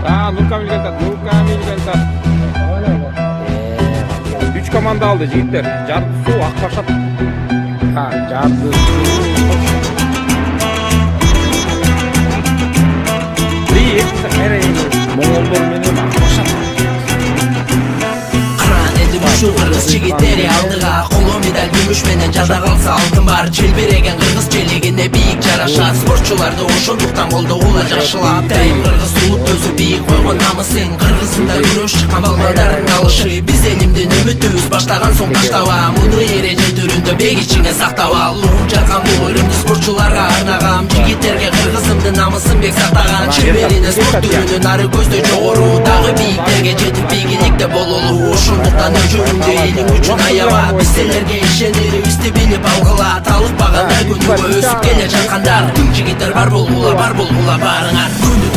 Ну Камиль 3 команда алды жигиттер. Жарды суу ак башат. Жарды суу. Моңолдор менен ак башат. Şu kırgız çigitleri aldığa Kolu medal gümüş menen jada kalsa altın var Çelberegen kırgız çeligine biyik jaraşat Sportçularda oşonduktan boldu ula jakşılap Dayım kırgız ulup özü biyik koygon namısın Kırgızında күрөш чыккан балбадарын алышы Биз элимдин үмүтүбүз баштаган соң таштаба Муну эреже түрүндө бек ичиңе сактап ал Уруп жарган бул өрүмдү спортчуларга арнагам Жигиттерге кыргызымдын намысын бек сактаган Чеберине спорт түрүнүн ары көздөй жогору Дагы бийиктерге жетип бийгиликте бололу Ошондуктан өчүрүңдү элиң үчүн аяба Биз силерге ишенерибизди билип алгыла Талыкпаганда күнүгө өсүп келе жаткандар Жигиттер бар болгула барыңар